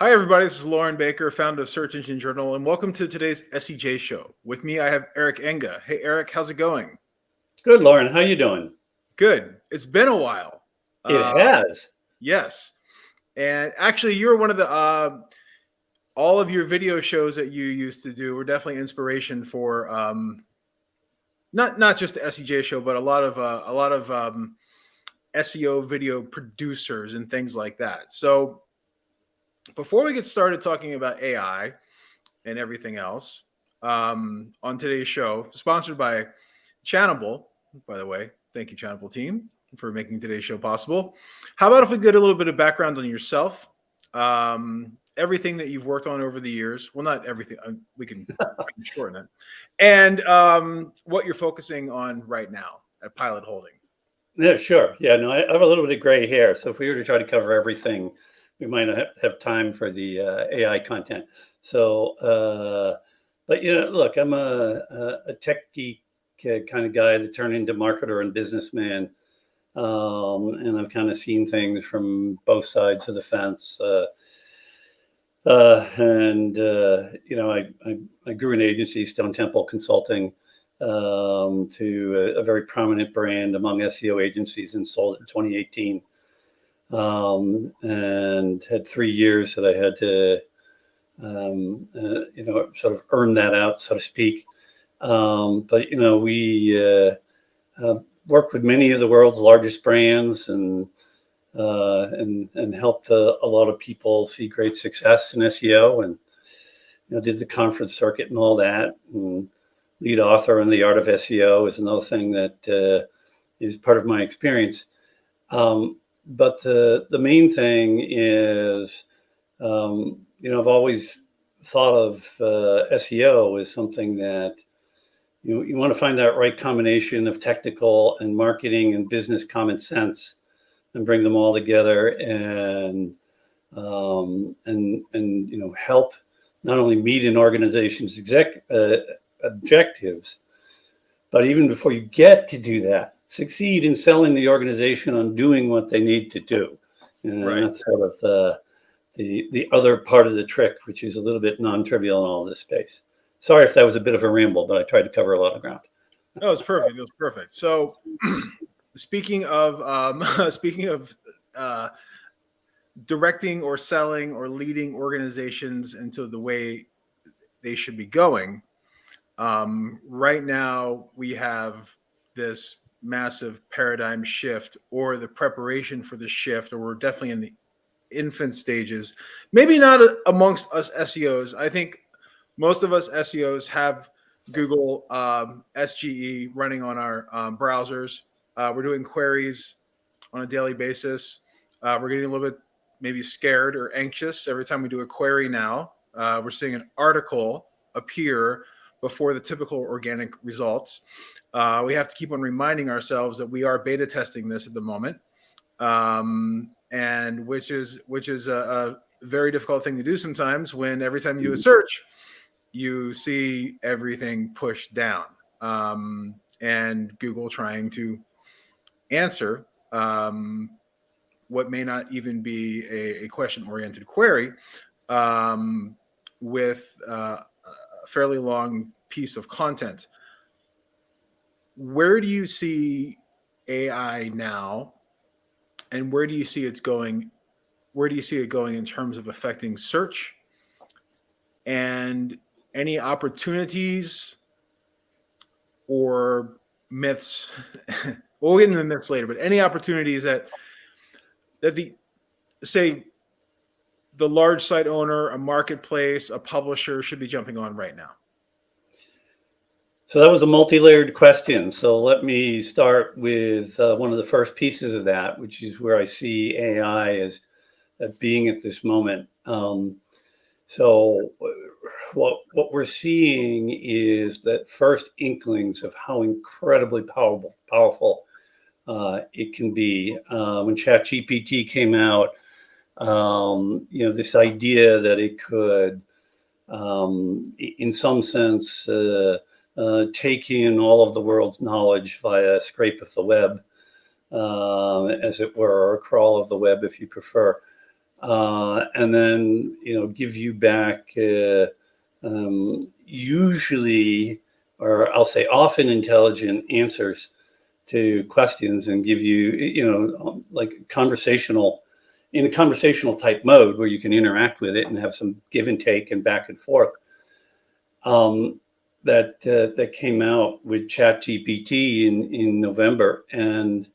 Hi, everybody. This is Lauren Baker, founder of Search Engine Journal, and welcome to today's SEJShow. With me, I have Eric Enge. Hey, Eric, how's it going? Good, Lauren. How you doing? Good. It's been a while. It has. Yes. And actually, you're one of the all of your video shows that you used to do were definitely inspiration for not just the SEJ show, but a lot of SEO video producers and things like that. So before we get started talking about AI and everything else, on today's show, sponsored by Channable, by the way, thank you, Channable team, for making today's show possible. How about if we get a little bit of background on yourself, everything that you've worked on over the years? Well, not everything. We can shorten it, and what you're focusing on right now at Pilot Holding. Yeah, sure. Yeah, no, I have a little bit of gray hair, so if we were to try to cover everything, we might not have time for the AI content. So, but look, I'm a tech geek kind of guy that turned into marketer and businessman, and I've kind of seen things from both sides of the fence. I grew an agency, Stone Temple Consulting, to a very prominent brand among SEO agencies, and sold it in 2018. And had 3 years that I had to, sort of earn that out, so to speak. We worked with many of the world's largest brands and helped a lot of people see great success in SEO, and did the conference circuit and all that. And lead author in The Art of SEO is another thing that is part of my experience. But the main thing is, I've always thought of SEO as something that you want to find that right combination of technical and marketing and business common sense, and bring them all together and help not only meet an organization's objectives, but even before you get to do that, succeed in selling the organization on doing what they need to do. And Right. That's sort of the other part of the trick, which is a little bit non-trivial in all this space. Sorry if that was a bit of a ramble, but I tried to cover a lot of ground. No, it's perfect. It was perfect. So, speaking of directing or selling or leading organizations into the way they should be going, right now we have this massive paradigm shift, or the preparation for the shift, or we're definitely in the infant stages. Maybe not amongst us SEOs. I think most of us SEOs have Google SGE running on our browsers. We're doing queries on a daily basis. We're getting a little bit maybe scared or anxious every time we do a query now. We're seeing an article appear before the typical organic results. We have to keep on reminding ourselves that we are beta testing this at the moment, and which is a very difficult thing to do sometimes, when every time you do a search, you see everything pushed down, and Google trying to answer what may not even be a question-oriented query with a fairly long piece of content. Where do you see AI now, and where do you see it going? Where do you see it going in terms of affecting search, and any opportunities or myths? We'll get into the myths later, but any opportunities that the large site owner, a marketplace, a publisher should be jumping on right now? So that was a multi-layered question. So let me start with one of the first pieces of that, which is where I see AI as being at this moment. So what we're seeing is that first inklings of how incredibly powerful it can be. When ChatGPT came out, this idea that it could, in some sense, take in all of the world's knowledge via a scrape of the web, as it were, or a crawl of the web, if you prefer. and then give you back usually, or I'll say often, intelligent answers to questions, and give you like in a conversational type mode where you can interact with it and have some give and take and back and forth. That came out with ChatGPT in November, and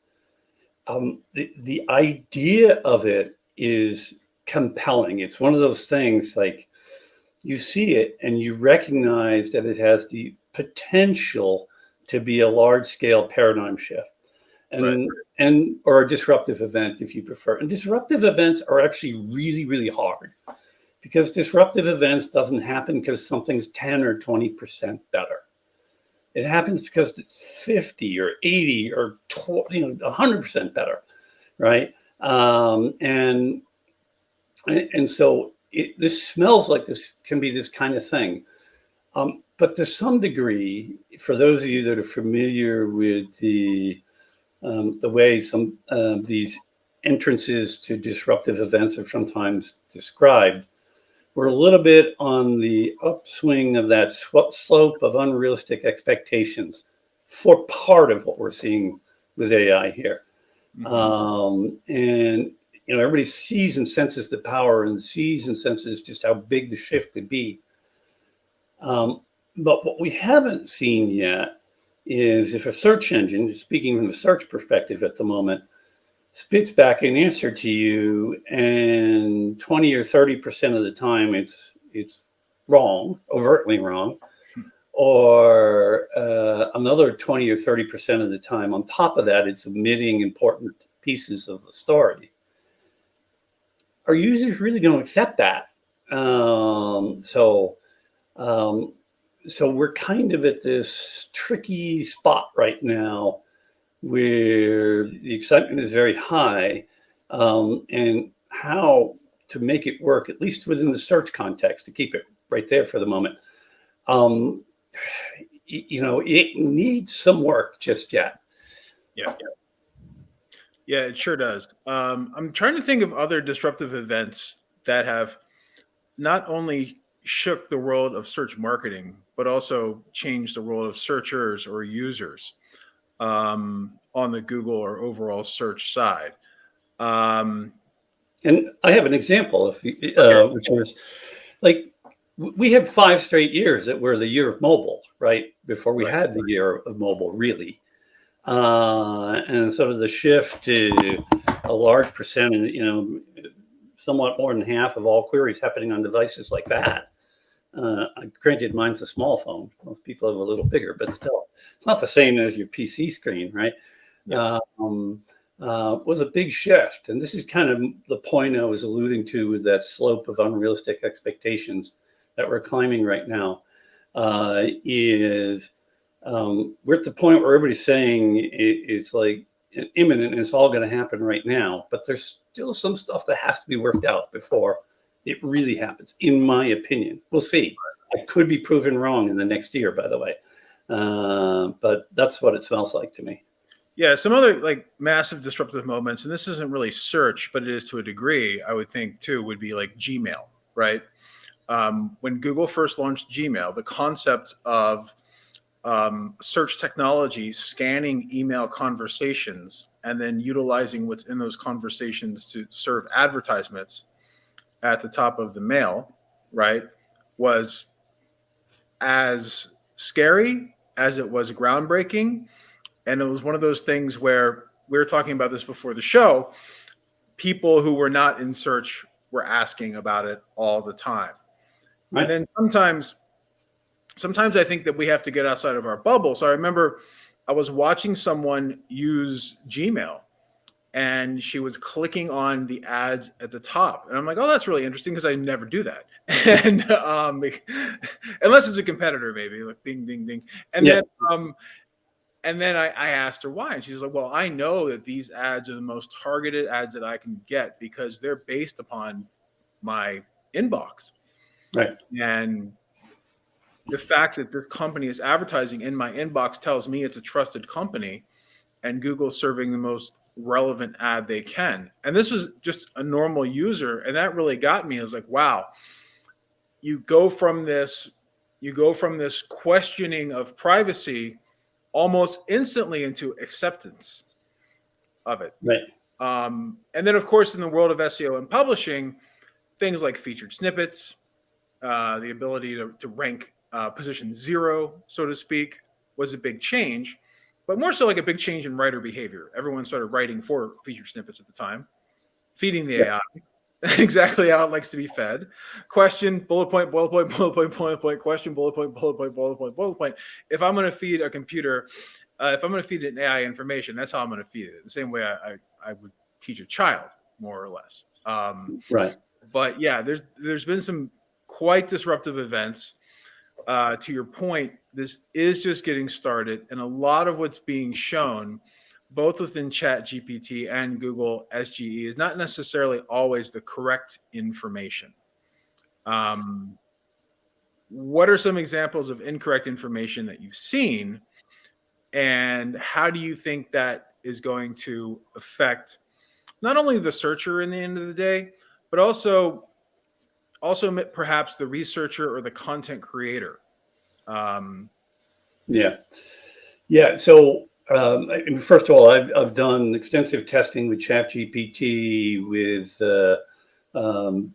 the idea of it is compelling. It's one of those things, like, you see it and you recognize that it has the potential to be a large-scale paradigm shift, and or a disruptive event, if you prefer. And disruptive events are actually really, really hard, because disruptive events doesn't happen because something's 10 or 20% better. It happens because it's 50 or 80 or 100% better, right? And so this smells like this can be this kind of thing. But to some degree, for those of you that are familiar with the way some these entrances to disruptive events are sometimes described, we're a little bit on the upswing of that slope of unrealistic expectations for part of what we're seeing with AI here. And everybody sees and senses the power, and sees and senses just how big the shift could be. But what we haven't seen yet is, if a search engine, speaking from the search perspective at the moment, spits back an answer to you, and 20 or 30% of the time it's wrong, overtly wrong, or another 20 or 30% of the time on top of that it's omitting important pieces of the story. Are users really going to accept that? So we're kind of at this tricky spot right now, where the excitement is very high, and how to make it work, at least within the search context, to keep it right there for the moment. It needs some work just yet. Yeah, it sure does. I'm trying to think of other disruptive events that have not only shook the world of search marketing, but also changed the world of searchers or users on the Google or overall search side. And I have an example, which is, like, we had 5 straight years that were the year of mobile, right? Before we had the year of mobile, really. And sort of the shift to a large percentage, somewhat more than half of all queries happening on devices like that. Granted, mine's a small phone. Most people have a little bigger, but still, it's not the same as your PC screen, right? Was a big shift. And this is kind of the point I was alluding to with that slope of unrealistic expectations that we're climbing right now. We're at the point where everybody's saying it's like imminent and it's all going to happen right now, but there's still some stuff that has to be worked out before it really happens, in my opinion. We'll see. I could be proven wrong in the next year, by the way, but that's what it smells like to me. Yeah, some other like massive disruptive moments, and this isn't really search, but it is to a degree, I would think too, would be like Gmail, right? When Google first launched Gmail, the concept of search technology scanning email conversations and then utilizing what's in those conversations to serve advertisements at the top of the mail, right, was as scary as it was groundbreaking. And it was one of those things where we were talking about this before the show. People who were not in search were asking about it all the time. Right. And then sometimes I think that we have to get outside of our bubble. So I remember I was watching someone use Gmail, and she was clicking on the ads at the top. And I'm like, oh, that's really interesting, because I never do that. And unless it's a competitor, maybe, like ding, ding, ding. And then I asked her why. And she's like, well, I know that these ads are the most targeted ads that I can get because they're based upon my inbox. Right. And the fact that this company is advertising in my inbox tells me it's a trusted company, and Google's serving the most relevant ad they can. And this was just a normal user, and that really got me. I was like, wow, you go from this questioning of privacy almost instantly into acceptance of it. Right. And then, of course, in the world of SEO and publishing, things like featured snippets, the ability to rank position 0, so to speak, was a big change, but more so like a big change in writer behavior. Everyone started writing for featured snippets at the time, feeding the Yeah. AI exactly how it likes to be fed. Question, bullet point, bullet point, bullet point, bullet point, question, bullet point, bullet point, bullet point, bullet point. If I'm going to feed a computer, if I'm going to feed an AI information, that's how I'm going to feed it. The same way I would teach a child, more or less. Right. But yeah, there's been some quite disruptive events. To your point, this is just getting started, and a lot of what's being shown, both within ChatGPT and Google SGE, is not necessarily always the correct information. What are some examples of incorrect information that you've seen, and how do you think that is going to affect not only the searcher in the end of the day, but also perhaps the researcher or the content creator? Yeah. Yeah. So, first of all, I've done extensive testing with ChatGPT, with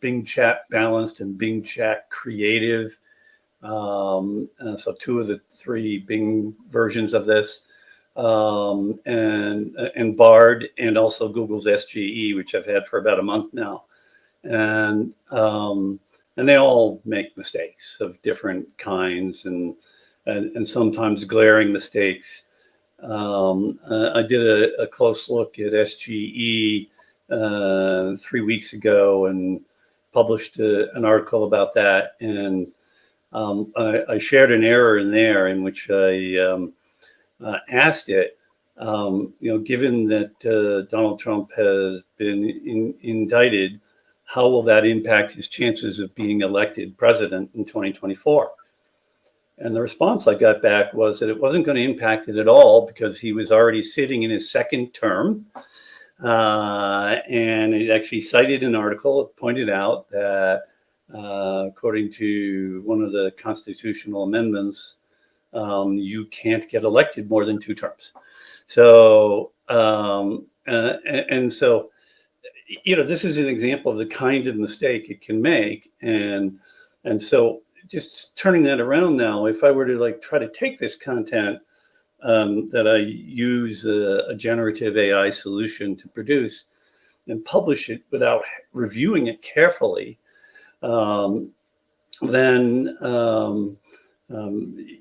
Bing Chat Balanced and Bing Chat Creative. So 2 of the 3 Bing versions of this, and Bard, and also Google's SGE, which I've had for about a month now, and they all make mistakes of different kinds, and sometimes glaring mistakes. I did a close look at SGE 3 weeks ago and published an article about that, and I shared an error in there in which I asked it, given that Donald Trump has been indicted, how will that impact his chances of being elected president in 2024? And the response I got back was that it wasn't going to impact it at all, because he was already sitting in his 2nd term. And it actually cited an article that pointed out that, according to one of the constitutional amendments, you can't get elected more than 2 terms. So, and so, this is an example of the kind of mistake it can make. And so, just turning that around now, if I were to try to take this content that I use a generative AI solution to produce and publish it without reviewing it carefully, then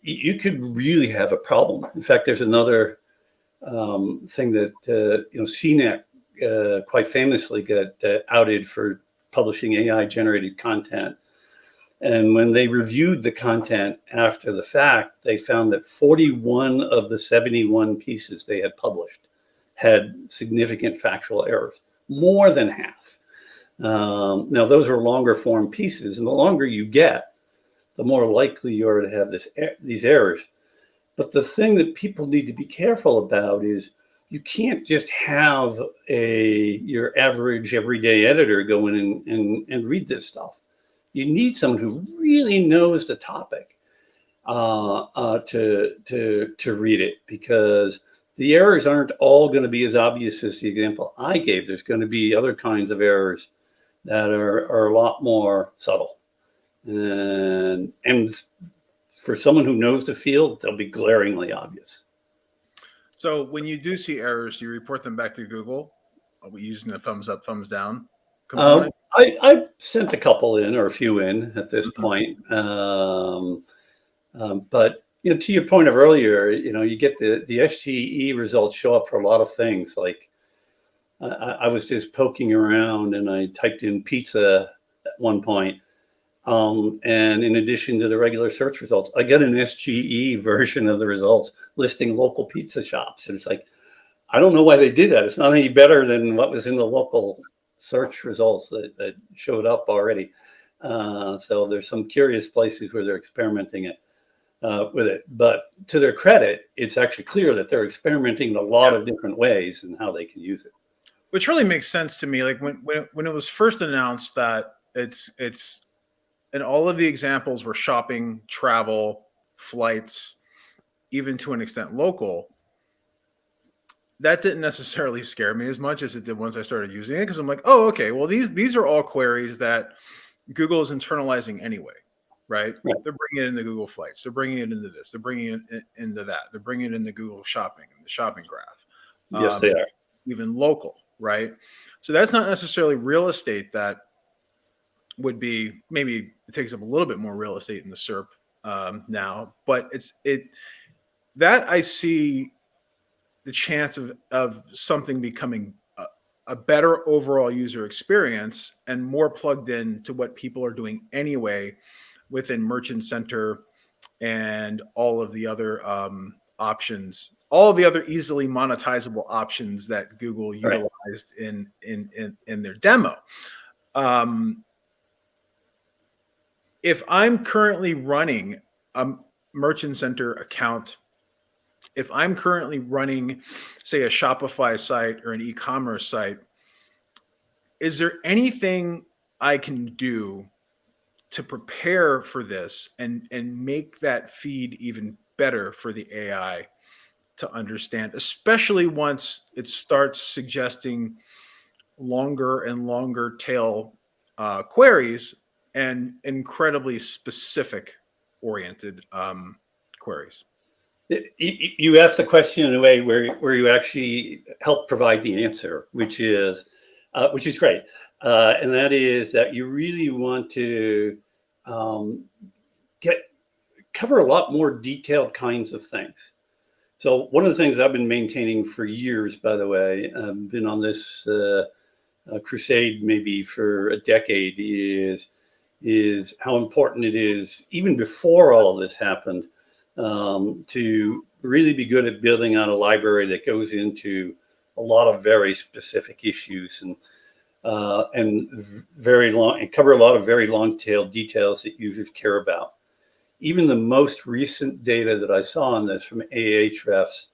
you could really have a problem. In fact, there's another thing that CNET quite famously got outed for publishing AI-generated content. And when they reviewed the content after the fact, they found that 41 of the 71 pieces they had published had significant factual errors, more than half. Now, those are longer form pieces, and the longer you get, the more likely you are to have these errors. But the thing that people need to be careful about is you can't just have your average everyday editor go in and read this stuff. You need someone who really knows the topic to read it, because the errors aren't all going to be as obvious as the example I gave. There's going to be other kinds of errors that are a lot more subtle. And for someone who knows the field, they'll be glaringly obvious. So when you do see errors, you report them back to Google? Are we using the thumbs up, thumbs down component? I sent a couple in, or a few in at this point. But to your point of earlier, you get the SGE results show up for a lot of things. Like I was just poking around and I typed in pizza at one point. And in addition to the regular search results, I get an SGE version of the results listing local pizza shops. And it's like, I don't know why they did that. It's not any better than what was in the local search results that showed up already. So there's some curious places where they're experimenting it. with it. But to their credit, it's actually clear that they're experimenting in a lot of different ways and how they can use it. Which really makes sense to me. Like when it was first announced that it's and all of the examples were shopping, travel, flights, even to an extent local. That didn't necessarily scare me as much as it did once I started using it, because I'm like, oh, okay, well these are all queries that Google is internalizing anyway, right? Right. They're bringing it into Google Flights, they're bringing it into this, they're bringing it into that, they're bringing it into Google Shopping and the shopping graph, Yes, they are. even local, right? So that's not necessarily real estate that would be, maybe it takes up a little bit more real estate in the SERP now, but it that I see the chance of something becoming a better overall user experience and more plugged in to what people are doing anyway within Merchant Center and all of the other options, all of the other easily monetizable options that Google utilized in their demo. If I'm currently running a Merchant Center account, if I'm currently running, say, a Shopify site or an e-commerce site, is there anything I can do to prepare for this and make that feed even better for the AI to understand, especially once it starts suggesting longer and longer tail queries and incredibly specific oriented queries? You asked the question in a way where you actually help provide the answer, which is great, and that is that you really want to cover a lot more detailed kinds of things. So one of the things I've been maintaining for years, by the way, I've been on this crusade maybe for a decade, is how important it is, even before all of this happened, to really be good at building out a library that goes into a lot of very specific issues and very long, and cover a lot of very long tail details that users care about. Even the most recent data that I saw on this from Ahrefs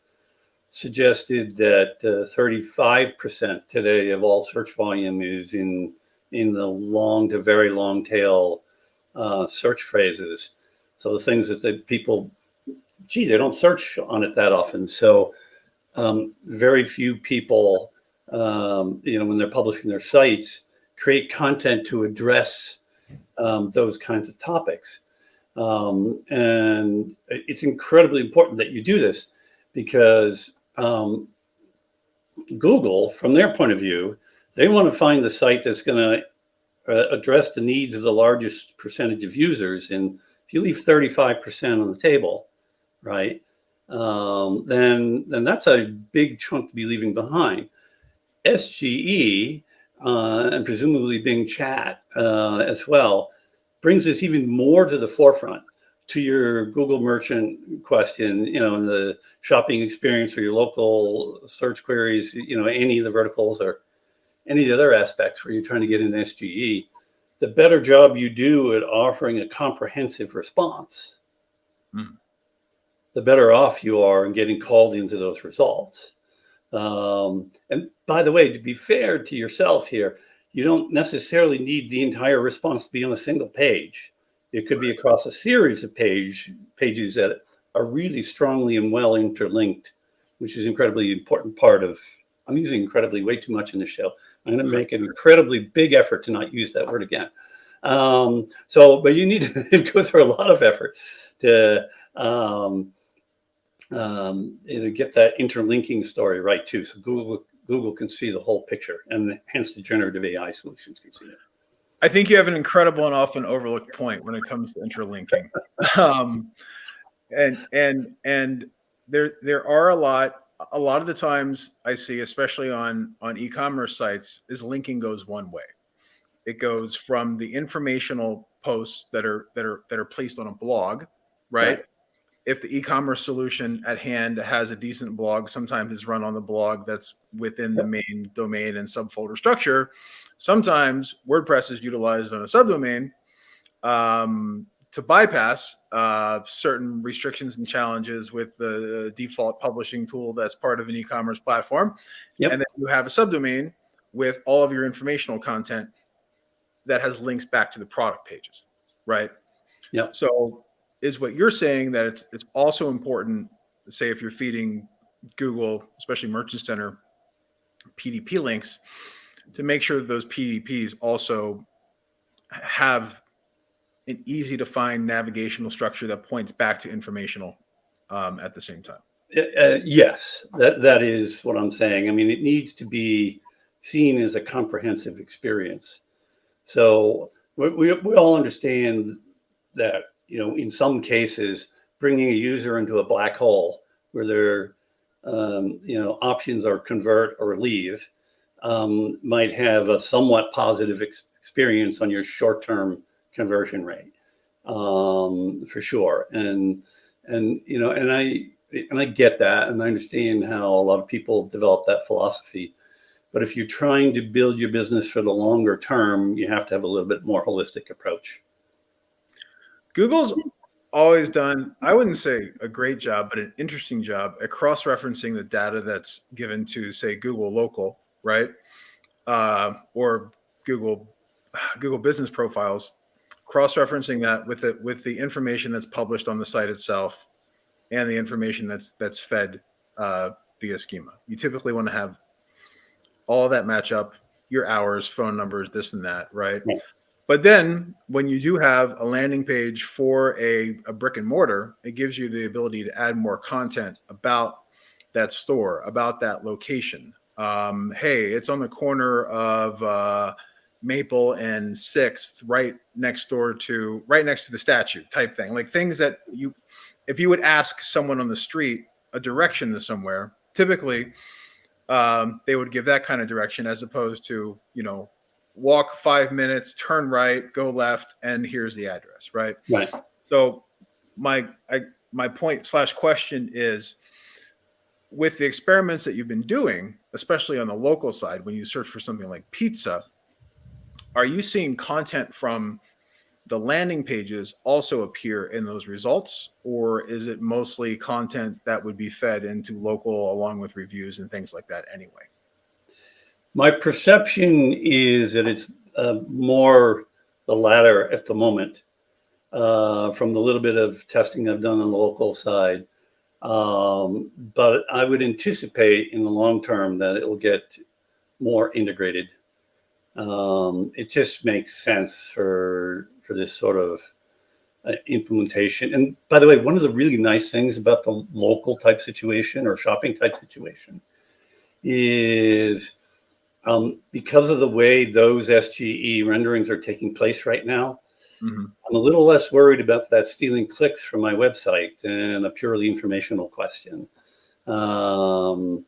suggested that 35% today of all search volume is in the long to very long tail search phrases. So the things that the people, they don't search on it that often. So very few people, when they're publishing their sites, create content to address those kinds of topics. And it's incredibly important that you do this, because Google, from their point of view, they want to find the site that's going to address the needs of the largest percentage of users. And if you leave 35% on the table, right, then that's a big chunk to be leaving behind. SGE and presumably Bing Chat as well brings this even more to the forefront. To your Google merchant question, in the shopping experience or your local search queries, any of the verticals or any of the other aspects where you're trying to get into SGE, the better job you do at offering a comprehensive response, the better off you are in getting called into those results. And by the way, to be fair to yourself here, you don't necessarily need the entire response to be on a single page. It could be across a series of pages that are really strongly and well interlinked, which is incredibly important part of, I'm using incredibly way too much in the show. I'm going to make an incredibly big effort to not use that word again. But you need to go through a lot of effort to get that interlinking story right too. So Google can see the whole picture, and hence the generative AI solutions can see it. I think you have an incredible and often overlooked point when it comes to interlinking. And there are a lot of the times I see, especially on e-commerce sites, is linking goes one way. It goes from the informational posts that are placed on a blog, right? If the e-commerce solution at hand has a decent blog, sometimes it's run on the blog that's within the main domain and subfolder structure. Sometimes WordPress is utilized on a subdomain to bypass certain restrictions and challenges with the default publishing tool that's part of an e-commerce platform. Yep. And then you have a subdomain with all of your informational content that has links back to the product pages, right? Yep. So is what you're saying that it's also important, say if you're feeding Google, especially Merchant Center, PDP links, to make sure that those PDPs also have an easy to find navigational structure that points back to informational at the same time. Yes, that is what I'm saying. I mean, it needs to be seen as a comprehensive experience. So we all understand that, you know, in some cases, bringing a user into a black hole where their you know, options are convert or leave might have a somewhat positive experience on your short-term conversion rate, for sure. And you know, and I get that, and I understand how a lot of people develop that philosophy. But if you're trying to build your business for the longer term, you have to have a little bit more holistic approach. Google's always done, I wouldn't say a great job, but an interesting job at cross-referencing the data that's given to, say, Google Local, right? Or Google Business Profiles, cross-referencing that with the information that's published on the site itself and the information that's fed via schema. You typically want to have all that match up, your hours, phone numbers, this and that, right? Yeah. But then when you do have a landing page for a brick and mortar, it gives you the ability to add more content about that store, about that location. Hey, it's on the corner of Maple and 6th, right next to the statue type thing. Like things that if you would ask someone on the street a direction to somewhere, typically they would give that kind of direction as opposed to, you know, walk 5 minutes, turn right, go left, and here's the address, right? Right. So my point / question is, with the experiments that you've been doing, especially on the local side, when you search for something like pizza, are you seeing content from the landing pages also appear in those results, or is it mostly content that would be fed into local along with reviews and things like that anyway? My perception is that it's more the latter at the moment, from the little bit of testing I've done on the local side. But I would anticipate in the long term that it will get more integrated. It just makes sense for this sort of implementation. And by the way, one of the really nice things about the local type situation or shopping type situation is because of the way those SGE renderings are taking place right now, I'm a little less worried about that stealing clicks from my website than a purely informational question. Because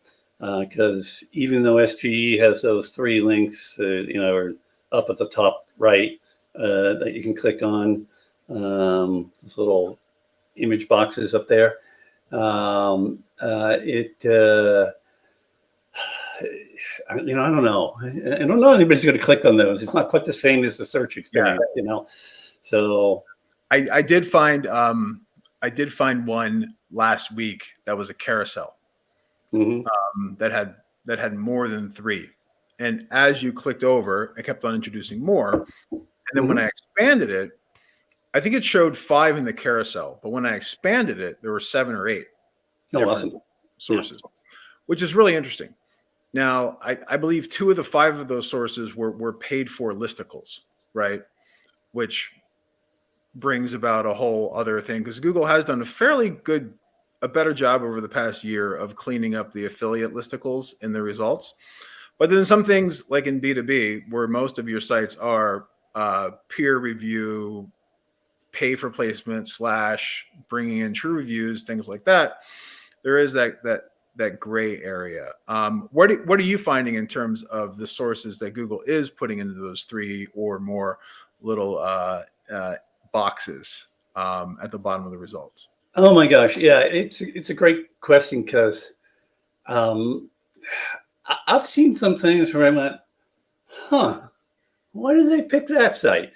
even though SGE has those 3 links, you know, are up at the top right that you can click on, those little image boxes up there, you know, I don't know. I don't know anybody's going to click on those. It's not quite the same as the search experience, you know. So I did find one last week that was a carousel that had more than 3, and as you clicked over, it kept on introducing more, and then when I expanded it, I think it showed 5 in the carousel, but when I expanded it, there were 7 or 8 different sources, which is really interesting. Now, I believe 2 of the 5 of those sources were paid for listicles, right? Which brings about a whole other thing, because Google has done a better job over the past year of cleaning up the affiliate listicles in the results. But then some things like in B2B, where most of your sites are peer review, pay for placement / bringing in true reviews, things like that, there is that gray area. What are you finding in terms of the sources that Google is putting into those 3 or more little boxes at the bottom of the results? Oh my gosh, yeah, it's a great question, because I've seen some things where I'm like, huh, why did they pick that site?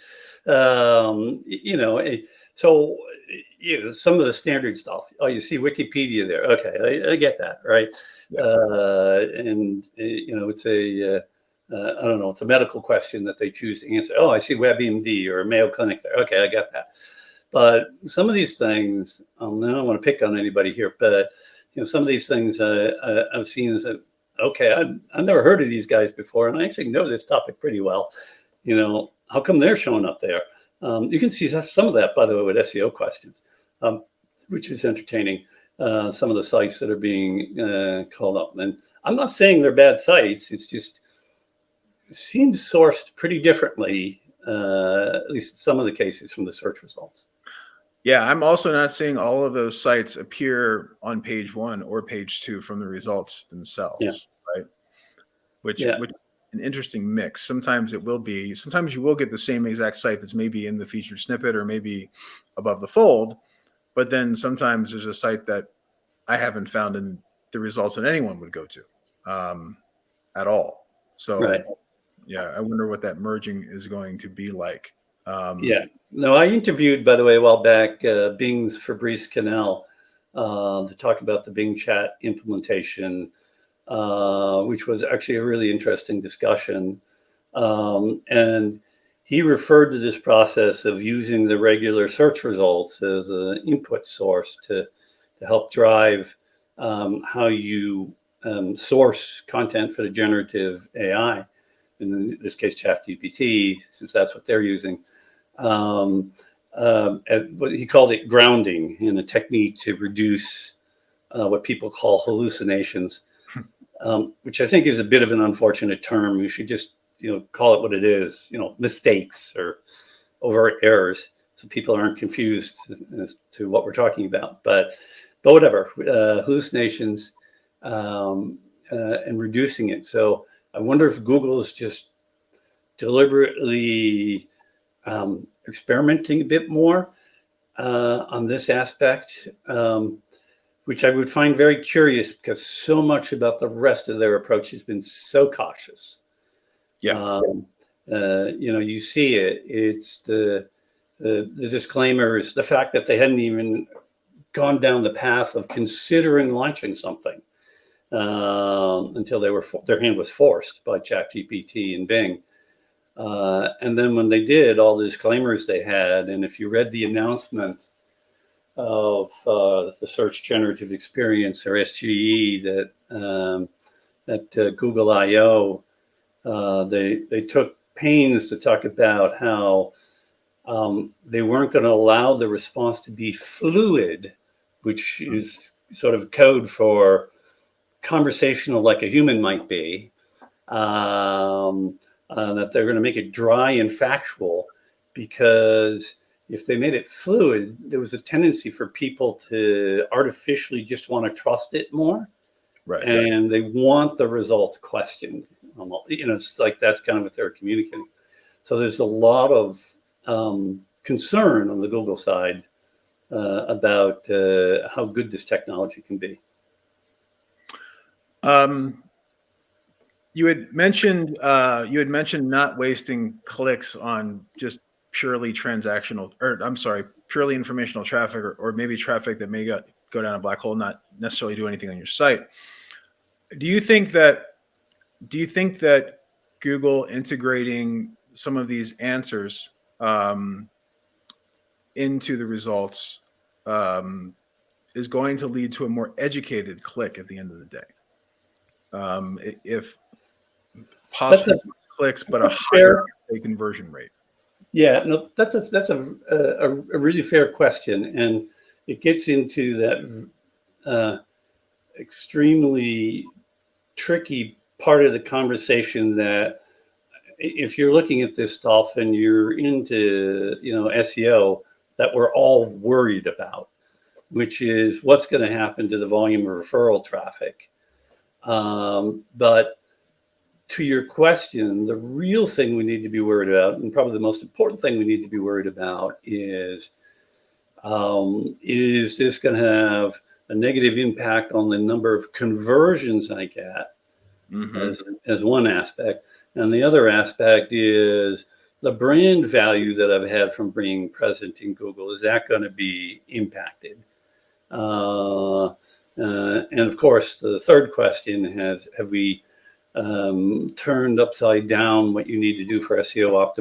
You know, So, some of the standard stuff. Oh, you see Wikipedia there. Okay, I get that, right? Yeah. And it's a I don't know. It's a medical question that they choose to answer. Oh, I see WebMD or Mayo Clinic there. Okay, I get that. But some of these things, I don't want to pick on anybody here, but some of these things I've seen is that, okay, I've never heard of these guys before, and I actually know this topic pretty well. How come they're showing up there? You can see some of that, by the way, with SEO questions, which is entertaining. Some of the sites that are being called up. And I'm not saying they're bad sites. It's just seems sourced pretty differently, at least in some of the cases from the search results. Yeah, I'm also not seeing all of those sites appear on page 1 or page 2 from the results themselves, right? Which an interesting mix. Sometimes it will be. Sometimes you will get the same exact site that's maybe in the featured snippet or maybe above the fold, but then sometimes there's a site that I haven't found in the results that anyone would go to at all. So, yeah, I wonder what that merging is going to be like. No, I interviewed, by the way, a while back, Bing's Fabrice Cannell to talk about the Bing Chat implementation, which was actually a really interesting discussion. And he referred to this process of using the regular search results as an input source to help drive how you source content for the generative AI. In this case, ChatGPT, since that's what they're using. He called it grounding, in a technique to reduce what people call hallucinations, which I think is a bit of an unfortunate term. You should just call it what it is, mistakes or overt errors, so people aren't confused as to what we're talking about. But whatever, hallucinations and reducing it. So I wonder if Google is just deliberately experimenting a bit more on this aspect, which I would find very curious, because so much about the rest of their approach has been so cautious. You see it. It's the disclaimers, the fact that they hadn't even gone down the path of considering launching something until their hand was forced by ChatGPT and Bing. And then when they did, all the disclaimers they had, and if you read the announcement of the Search Generative Experience, or SGE, that Google I/O, they took pains to talk about how they weren't going to allow the response to be fluid, which is sort of code for conversational, like a human might be. That they're going to make it dry and factual, because if they made it fluid, there was a tendency for people to artificially just want to trust it more. And they want the results questioned. It's like that's kind of what they're communicating. So there's a lot of concern on the Google side about how good this technology can be. You had mentioned not wasting clicks on just purely transactional, or I'm sorry, purely informational traffic, or maybe traffic that may go down a black hole, not necessarily do anything on your site. Do you think that Google integrating some of these answers into the results is going to lead to a more educated click at the end of the day? If possible clicks, but a higher conversion rate. Yeah, no, that's a really fair question, and it gets into that extremely tricky part of the conversation that if you're looking at this stuff and you're into SEO, that we're all worried about, which is what's going to happen to the volume of referral traffic. But to your question, the real thing we need to be worried about, and probably the most important thing we need to be worried about, is this going to have a negative impact on the number of conversions I get, as one aspect. And the other aspect is the brand value that I've had from being present in Google, is that going to be impacted? And of course, the third question have we turned upside down what you need to do for SEO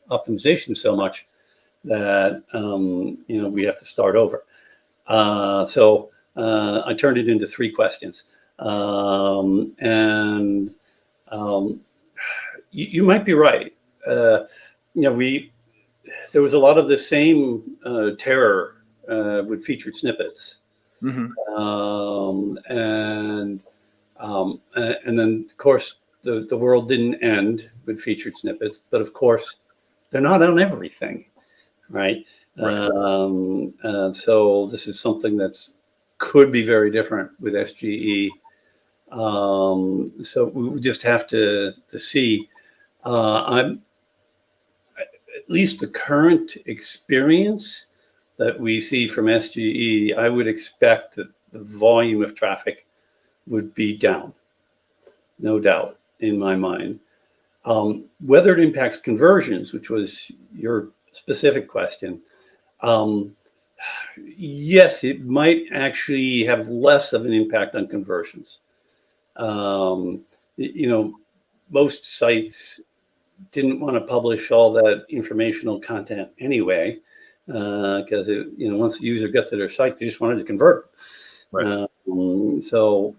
optimization so much that we have to start over? So I turned it into 3 questions, and you might be right. There was a lot of the same terror with featured snippets. Mm-hmm. And then of course the world didn't end with featured snippets, but of course they're not on everything, right? So this is something that's could be very different with SGE. So we just have to see. I'm at least the current experience that we see from SGE, I would expect that the volume of traffic would be down, no doubt, in my mind. Whether it impacts conversions, which was your specific question, yes, it might actually have less of an impact on conversions. Most sites didn't want to publish all that informational content anyway, because once the user gets to their site, they just wanted to convert. Right. So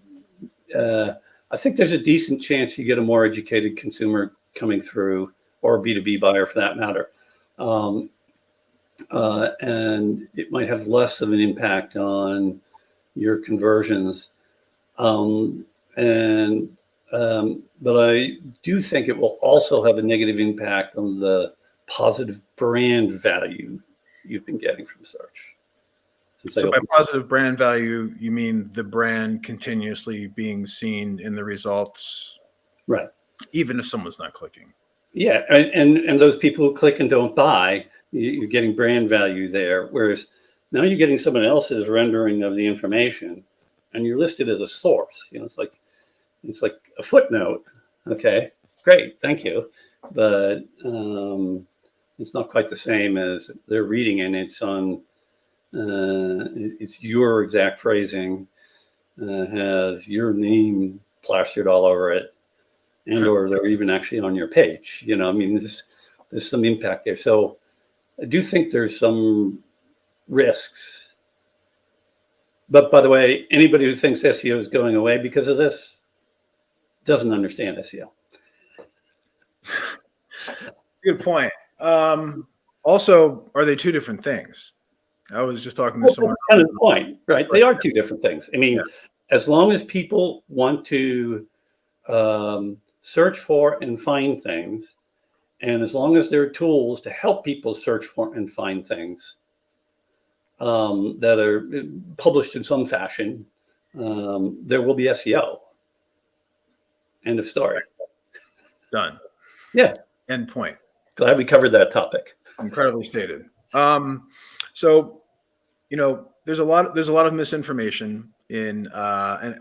I think there's a decent chance you get a more educated consumer coming through, or a B2B buyer for that matter. And it might have less of an impact on your conversions. But I do think it will also have a negative impact on the positive brand value you've been getting from search. So by positive brand value, you mean the brand continuously being seen in the results, right? Even if someone's not clicking. Yeah, and those people who click and don't buy, you're getting brand value there. Whereas now you're getting someone else's rendering of the information, and you're listed as a source. It's like a footnote. Okay, great, thank you, but it's not quite the same as they're reading, and it's on. It's your exact phrasing, has your name plastered all over it, and or they're even actually on your page. There's some impact there. So I do think there's some risks. But by the way, anybody who thinks SEO is going away because of this doesn't understand SEO. Good point. Also, are they 2 different things? I was just talking to someone. That's kind of the point, right? They are 2 different things. I mean, as long as people want to search for and find things, and as long as there are tools to help people search for and find things that are published in some fashion, there will be SEO. End of story. Done. Yeah. End point. Glad we covered that topic. Incredibly stated. So, there's a lot of misinformation in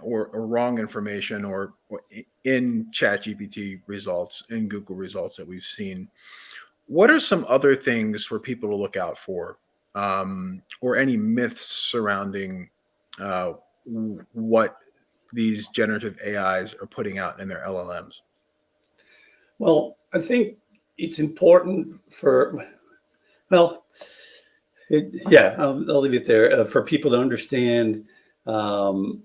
or wrong information or in ChatGPT results, in Google results that we've seen. What are some other things for people to look out for, or any myths surrounding what these generative AIs are putting out in their LLMs? Well, I think it's important I'll leave it there for people to understand, how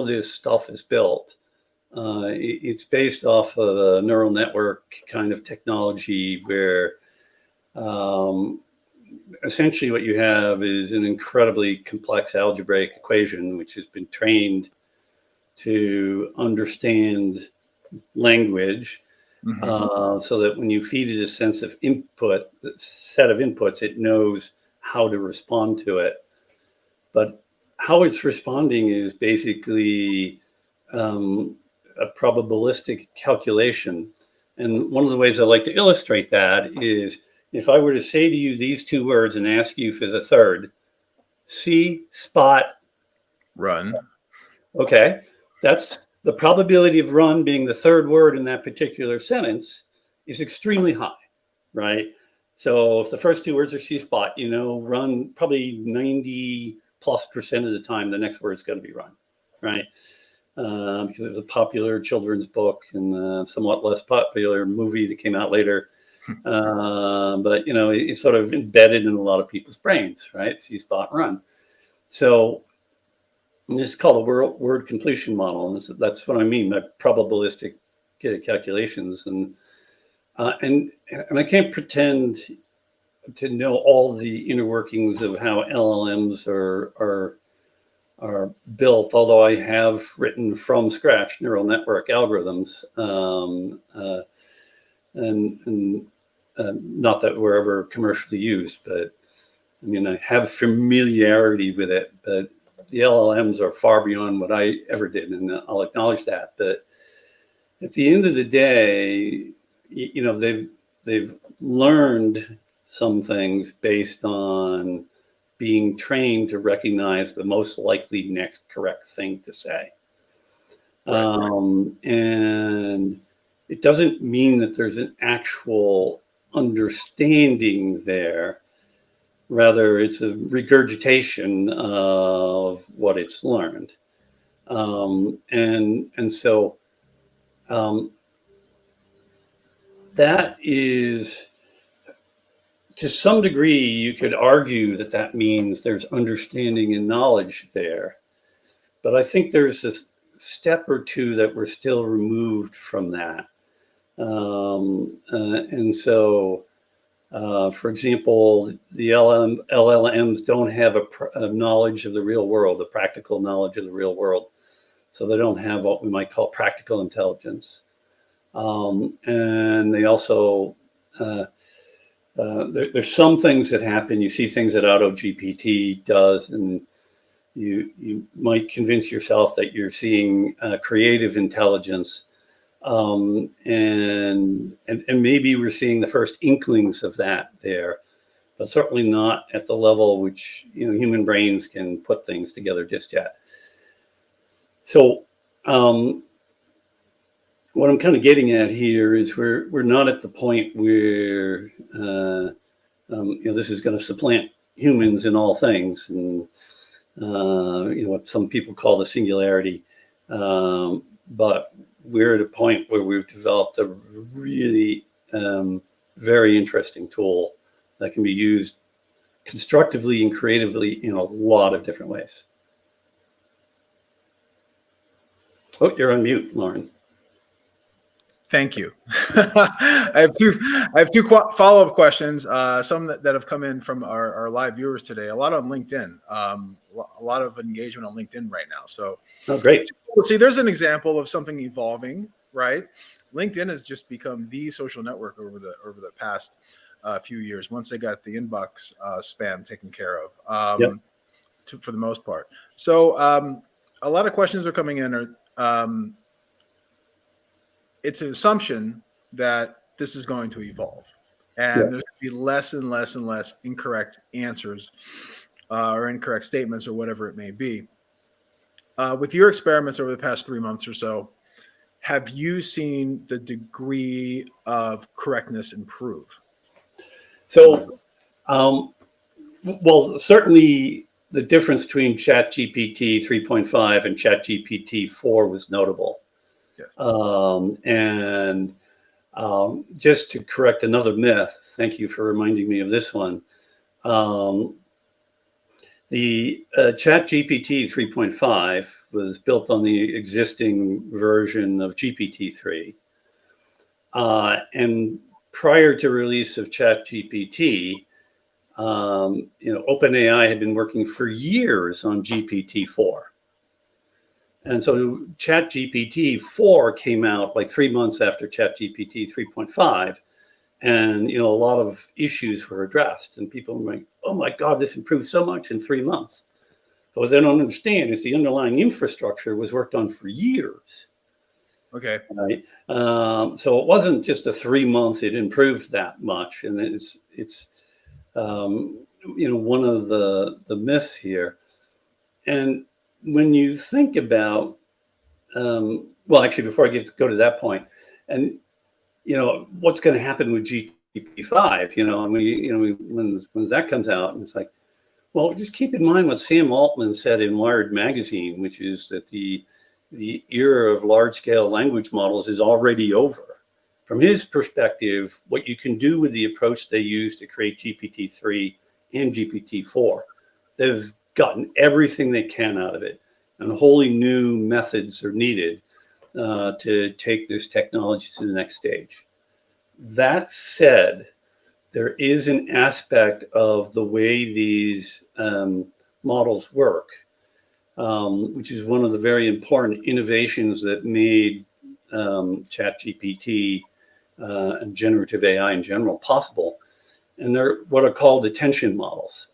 this stuff is built. It's based off of a neural network kind of technology where essentially what you have is an incredibly complex algebraic equation, which has been trained to understand language. So that when you feed it a set of inputs, it knows how to respond to it. But how it's responding is basically a probabilistic calculation. And one of the ways I like to illustrate that is if I were to say to you these 2 words and ask you for the third, see, spot, run. Okay, that's the probability of run being the 3rd word in that particular sentence is extremely high. right? So if the first two words are C spot, run probably 90+% of the time, the next word's going to be run, right? Because it was a popular children's book and a somewhat less popular movie that came out later. But, it's sort of embedded in a lot of people's brains, right? C spot run. So this is called a word completion model. And that's what I mean by probabilistic calculations. And I can't pretend to know all the inner workings of how LLMs are built, although I have written from scratch neural network algorithms, and not that we're ever commercially used, but I mean, I have familiarity with it, but the LLMs are far beyond what I ever did, and I'll acknowledge that. But at the end of the day, they've learned some things based on being trained to recognize the most likely next correct thing to say. And it doesn't mean that there's an actual understanding there. Rather, it's a regurgitation of what it's learned. And so that is, to some degree, you could argue that means there's understanding and knowledge there. But I think there's a step or two that we're still removed from that. And so, for example, the LLMs don't have a knowledge of the real world, a practical knowledge of the real world. So they don't have what we might call practical intelligence. And they also, there's some things that happen. You see things that AutoGPT does, and you might convince yourself that you're seeing creative intelligence. And maybe we're seeing the first inklings of that there, but certainly not at the level which human brains can put things together just yet. So what I'm kind of getting at here is we're not at the point where this is going to supplant humans in all things, and what some people call the singularity, but we're at a point where we've developed a really very interesting tool that can be used constructively and creatively in a lot of different ways. Oh, you're on mute, Lauren. Thank you. I have two follow-up questions. Some that have come in from our live viewers today. A lot on LinkedIn. A lot of engagement on LinkedIn right now. So, great. See, there's an example of something evolving, right? LinkedIn has just become the social network over the past few years. Once they got the inbox spam taken care of, for the most part. So, a lot of questions are coming in. It's an assumption that this is going to evolve, and there's going to be less and less and less incorrect answers or incorrect statements or whatever it may be. With your experiments over the past 3 months or so, have you seen the degree of correctness improve? So, well, certainly the difference between ChatGPT 3.5 and ChatGPT 4 was notable. Yes. And just to correct another myth, thank you for reminding me of this one. The ChatGPT 3.5 was built on the existing version of GPT-3. And prior to release of ChatGPT, OpenAI had been working for years on GPT-4. And so ChatGPT 4 came out like 3 months after ChatGPT 3.5. And, a lot of issues were addressed. And people were like, oh my God, this improved so much in 3 months. But what they don't understand is the underlying infrastructure was worked on for years. Okay. Right. So it wasn't just a 3 month, it improved that much. And it's one of the myths here. And when you think about, well, actually, before I go to that point, and what's going to happen with GPT-5, and when that comes out, and it's like, well, just keep in mind what Sam Altman said in Wired magazine, which is that the era of large-scale language models is already over. From his perspective, what you can do with the approach they use to create GPT-3 and GPT-4, they've gotten everything they can out of it, and wholly new methods are needed to take this technology to the next stage. That said, there is an aspect of the way these models work, which is one of the very important innovations that made ChatGPT and generative AI in general possible. And they're what are called attention models.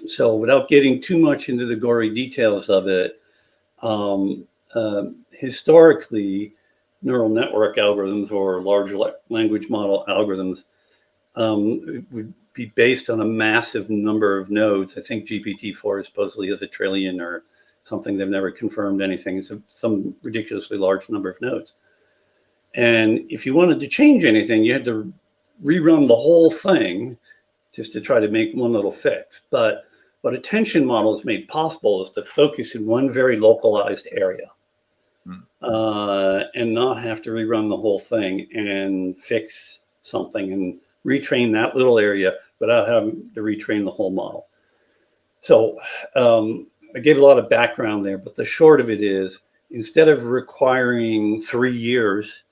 So without getting too much into the gory details of it, historically, neural network algorithms or large language model algorithms would be based on a massive number of nodes. I think GPT-4 supposedly has 1 trillion or something. They've never confirmed anything. It's some ridiculously large number of nodes. And if you wanted to change anything, you had to rerun the whole thing just to try to make one little fix. But what attention models made possible is to focus in one very localized area and not have to rerun the whole thing and fix something and retrain that little area without having to retrain the whole model. So I gave a lot of background there, but the short of it is, instead of requiring 3 years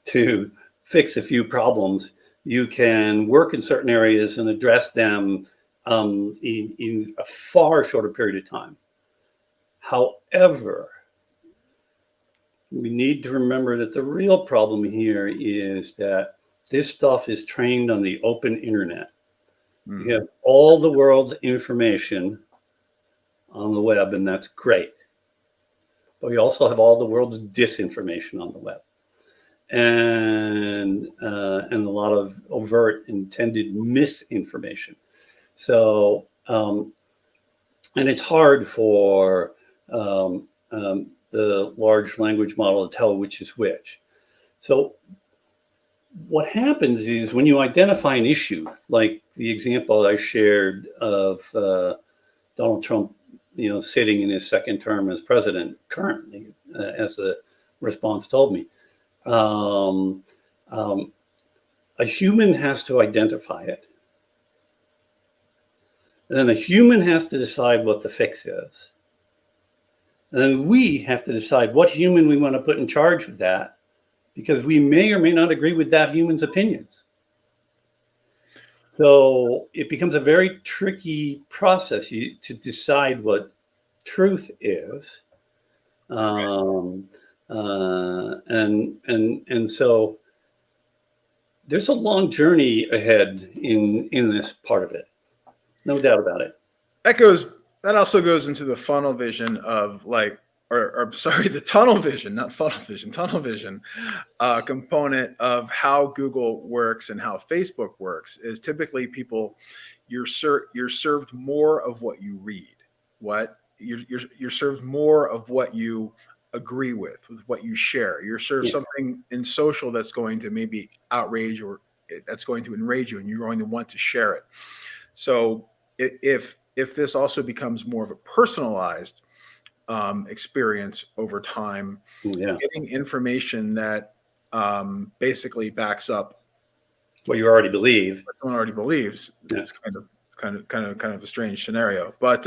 to fix a few problems, you can work in certain areas and address them in a far shorter period of time. However, we need to remember that the real problem here is that this stuff is trained on the open internet. You have all the world's information on the web, and that's great. But we also have all the world's disinformation on the web, and a lot of overt intended misinformation. So, and it's hard for the large language model to tell which is which. So what happens is, when you identify an issue, like the example I shared of Donald Trump, sitting in his second term as president currently, as the response told me, a human has to identify it. And then a human has to decide what the fix is. And then we have to decide what human we want to put in charge of that, because we may or may not agree with that human's opinions. So it becomes a very tricky process to decide what truth is. And so there's a long journey ahead in this part of it. No doubt about it. That also goes into the funnel vision of the tunnel vision, not funnel vision, tunnel vision component of how Google works and how Facebook works. Is typically you're served more of what you read, you're served more of what you agree with what you share. You're served something in social that's going to maybe outrage or that's going to enrage you, and you're going to want to share it. So if this also becomes more of a personalized experience over time, getting information that basically backs up what you already believe, what someone already believes, is kind of a strange scenario. But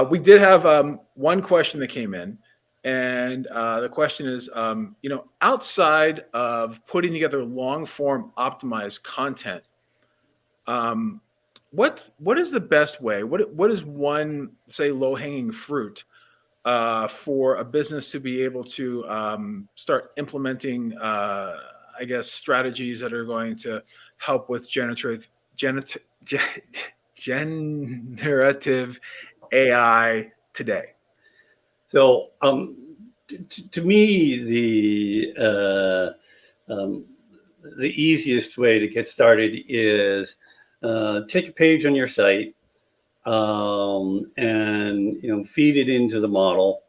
we did have one question that came in, and the question is, outside of putting together long form optimized content, what is the best way? What is one, say, low hanging fruit for a business to be able to start implementing, strategies that are going to help with generative AI today? So, to me, the easiest way to get started is take a page on your site and feed it into the model.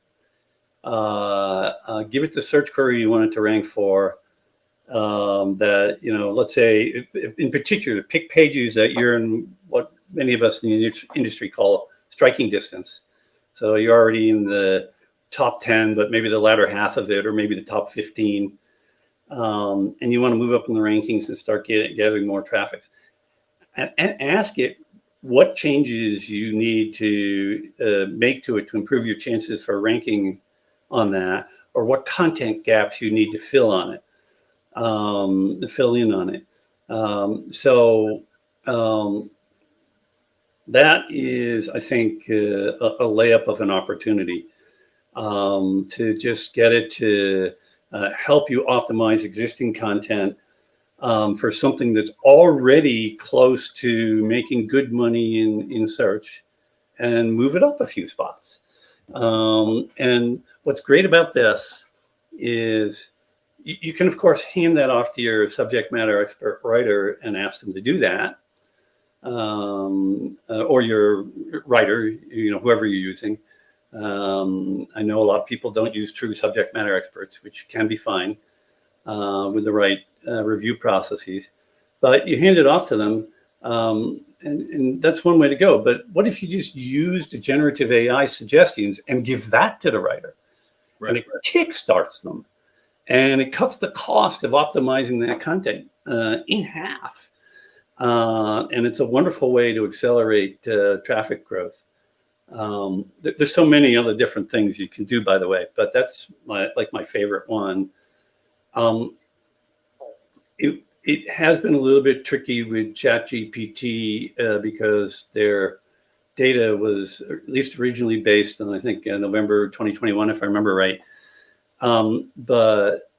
Give it the search query you want it to rank for. that, let's say in particular, pick pages that you're in what many of us in the industry call striking distance. So you're already in the top 10, but maybe the latter half of it, or maybe the top 15. And you want to move up in the rankings and start gathering more traffic. And ask it what changes you need to make to it to improve your chances for ranking on that, or what content gaps you need to fill on it, fill in on it. That is, I think, a layup of an opportunity to just get it to help you optimize existing content for something that's already close to making good money in search, and move it up a few spots. And what's great about this is you can, of course, hand that off to your subject matter expert writer and ask them to do that. Or your writer, whoever you're using. I know a lot of people don't use true subject matter experts, which can be fine with the right review processes. But you hand it off to them, and that's one way to go. But what if you just use the generative AI suggestions and give that to the writer? Right. And it kickstarts them, and it cuts the cost of optimizing that content in half. And it's a wonderful way to accelerate traffic growth. There's so many other different things you can do, by the way, but that's my favorite one. It has been a little bit tricky with ChatGPT because their data was at least originally based on, I think, November 2021, if I remember right. But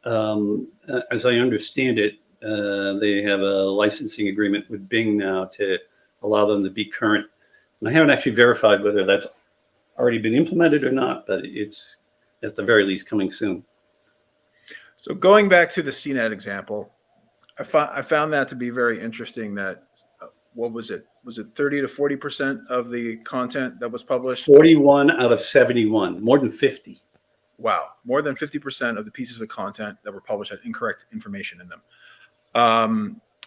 as I understand it, they have a licensing agreement with Bing now to allow them to be current. And I haven't actually verified whether that's already been implemented or not, but it's at the very least coming soon. So going back to the CNET example, I found that to be very interesting. That what was it? Was it 30 to 40% of the content that was published? 41 out of 71, more than 50. Wow, more than 50% of the pieces of content that were published had incorrect information in them.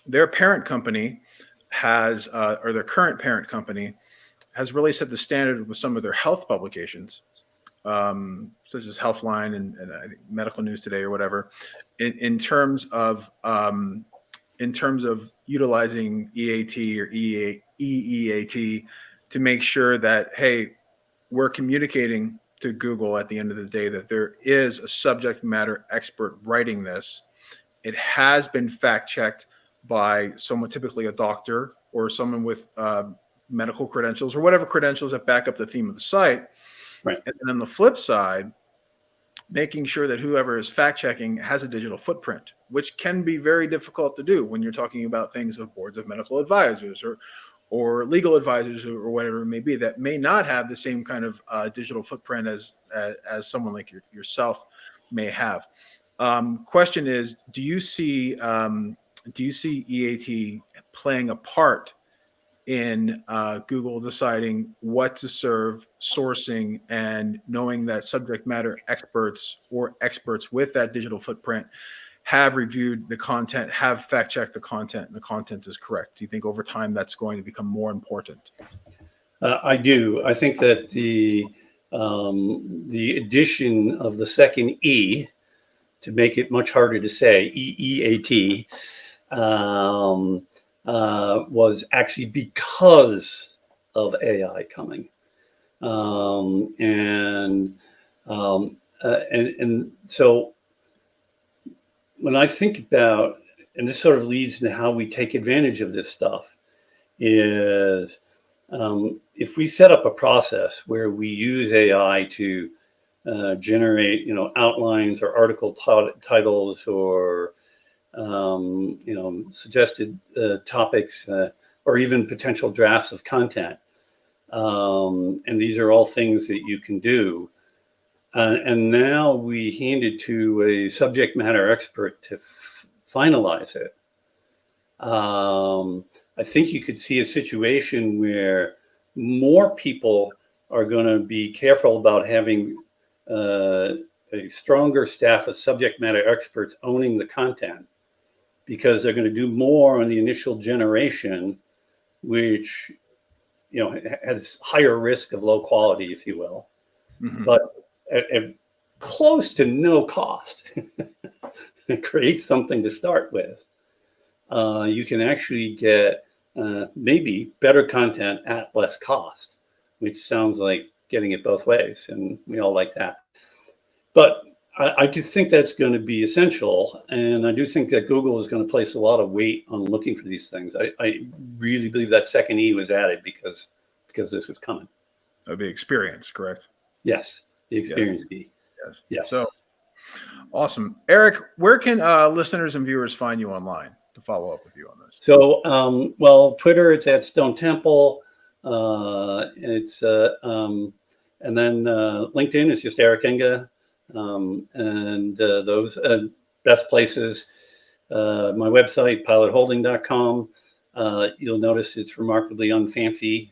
Their parent company has, or their current parent company has really set the standard with some of their health publications, such as Healthline and I think Medical News Today or whatever, in terms of utilizing EAT or EEAT to make sure that, hey, we're communicating to Google at the end of the day that there is a subject matter expert writing this. It has been fact checked by someone, typically a doctor or someone with medical credentials or whatever credentials that back up the theme of the site. Right. And then on the flip side, making sure that whoever is fact checking has a digital footprint, which can be very difficult to do when you're talking about things of boards of medical advisors or legal advisors or whatever it may be, that may not have the same kind of digital footprint as someone like yourself may have. Question is, do you see EAT playing a part in Google deciding what to serve, sourcing, and knowing that subject matter experts or experts with that digital footprint have reviewed the content, have fact-checked the content, and the content is correct? Do you think over time that's going to become more important? I do. I think that the addition of the second E to make it much harder to say, EEAT, was actually because of AI coming. And so when I think about, and this sort of leads to how we take advantage of this stuff, is if we set up a process where we use AI to generate, outlines or article titles or suggested topics or even potential drafts of content, and these are all things that you can do. And now we hand it to a subject matter expert to finalize it. I think you could see a situation where more people are going to be careful about having a stronger staff of subject matter experts owning the content, because they're going to do more on the initial generation, which, has higher risk of low quality, if you will, but at close to no cost. It creates something to start with. You can actually get maybe better content at less cost, which sounds like getting it both ways, and we all like that. But I do think that's going to be essential, and I do think that Google is going to place a lot of weight on looking for these things. I really believe that second E was added because this was coming. That would be experience, correct? Yes, the experience E. Yes. So awesome, Eric. Where can listeners and viewers find you online to follow up with you on this? So, Twitter, it's at Stone Temple. And then LinkedIn is just Eric Enge. And those best places. My website, pilotholding.com. You'll notice it's remarkably unfancy.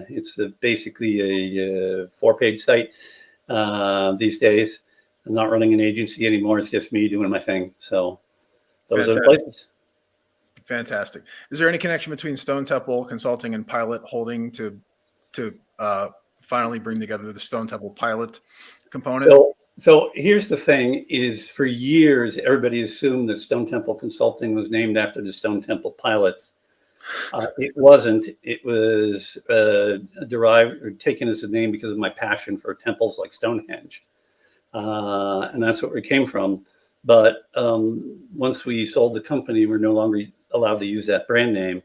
It's basically a 4-page site these days. I'm not running an agency anymore. It's just me doing my thing. So those are the places. Fantastic. Is there any connection between Stone Temple Consulting and Pilot Holding to finally bring together the Stone Temple Pilot component? So here's the thing: is for years everybody assumed that Stone Temple Consulting was named after the Stone Temple Pilots. It wasn't. It was derived or taken as a name because of my passion for temples like Stonehenge, and that's where it came from. But once we sold the company, we're no longer allowed to use that brand name.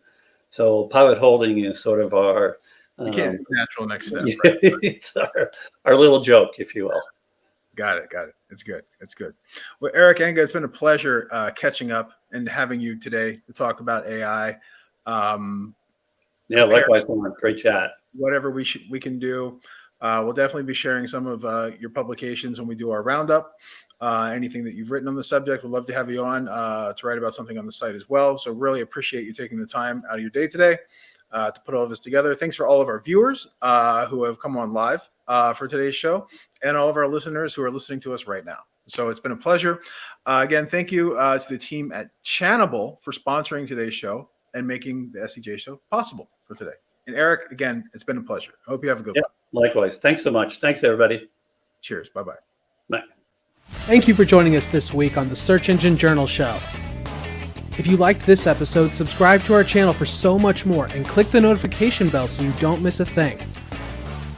So Pilot Holding is sort of our natural next step. Right? It's our little joke, if you will. Got it. It's good. Well, Eric Enge, it's been a pleasure catching up and having you today to talk about AI. Likewise, great chat. Whatever we can do. We'll definitely be sharing some of your publications when we do our roundup. Anything that you've written on the subject, we'd love to have you on to write about something on the site as well. So really appreciate you taking the time out of your day today to put all of this together. Thanks for all of our viewers who have come on live for today's show, and all of our listeners who are listening to us right now. So it's been a pleasure. Again, thank you to the team at Channable for sponsoring today's show and making the SEJShow possible for today. And Eric, again, it's been a pleasure. I hope you have a good one. Likewise. Thanks so much. Thanks, everybody. Cheers. Bye-bye. Bye. Thank you for joining us this week on the Search Engine Journal Show. If you liked this episode, subscribe to our channel for so much more and click the notification bell so you don't miss a thing.